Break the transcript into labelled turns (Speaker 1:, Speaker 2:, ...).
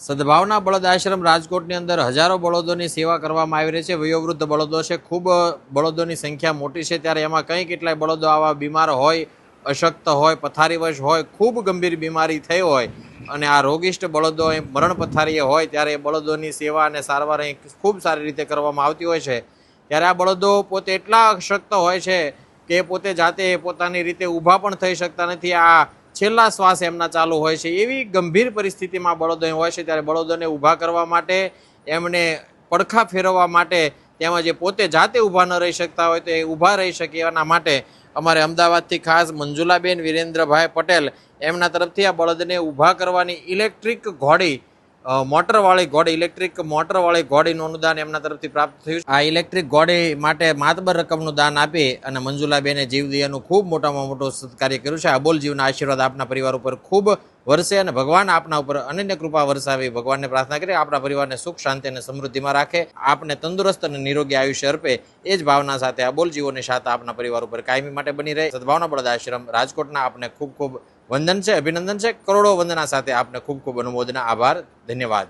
Speaker 1: સદભાવના બળદ આશ્રમ રાજકોટની અંદર હજારો બળદોની સેવા કરવામાં આવી રહી છે। વયોવૃદ્ધ બળદો છે, ખૂબ બળદોની સંખ્યા મોટી છે, ત્યારે એમાં કંઈ કેટલાય બળદો આવા બીમાર હોય, અશક્ત હોય, પથારીવશ હોય, ખૂબ ગંભીર બીમારી થઈ હોય અને આ રોગિષ્ટ બળદો મરણ પથારીએ હોય ત્યારે બળદોની સેવા અને સારવાર અહીં ખૂબ સારી રીતે કરવામાં આવતી હોય છે। ત્યારે આ બળદો પોતે એટલા અશક્ત હોય છે કે પોતે જાતે પોતાની રીતે ઊભા પણ થઈ શકતા નથી। આ છેલ્લા શ્વાસ એમના ચાલુ હોય છે, એવી ગંભીર પરિસ્થિતિમાં બળદો હોય છે। ત્યારે બળદોને ઊભા કરવા માટે, એમને પડખા ફેરવવા માટે, તેમજ એ પોતે જાતે ઊભા ન રહી શકતા હોય તો એ ઊભા રહી શકે એના માટે અમારે અમદાવાદથી ખાસ મંજુલાબેન વિરેન્દ્રભાઈ પટેલ એમના તરફથી આ બળદને ઊભા કરવાની ઇલેક્ટ્રિક ઘોડી, ઇલેક્ટ્રિક મોટરવાળી ઘોડીનું અનુદાન એમના તરફથી પ્રાપ્ત થયું। આ ઇલેક્ટ્રિક ઘોડી માટે માતબર રકમનું દાન આપી અને મંજુલાબેને જીવદયાનું ખૂબ મોટામાં મોટું સત્કાર્ય કર્યું છે। અબોલ જીવના આશીર્વાદ આપના પરિવાર ઉપર ખૂબ વરસે અને ભગવાન આપના ઉપર અનન્ય કૃપા વરસાવી ભગવાનને પ્રાર્થના કરી આપણા પરિવારને સુખ, શાંતિ અને સમૃદ્ધિમાં રાખે, આપને તંદુરસ્ત અને નિરોગી આયુષ્ય અર્પે, એ જ ભાવના સાથે અબોલ જીવોની સાથે આપના પરિવાર ઉપર કાયમી માટે બની રહે। સદભાવના બળદ આશ્રમ રાજકોટના આપને ખૂબ ખૂબ વંદન છે, અભિનંદન છે, કરોડો વંદના સાથે આપને ખૂબ ખૂબ અનુમોદના, આભાર, ધન્યવાદ।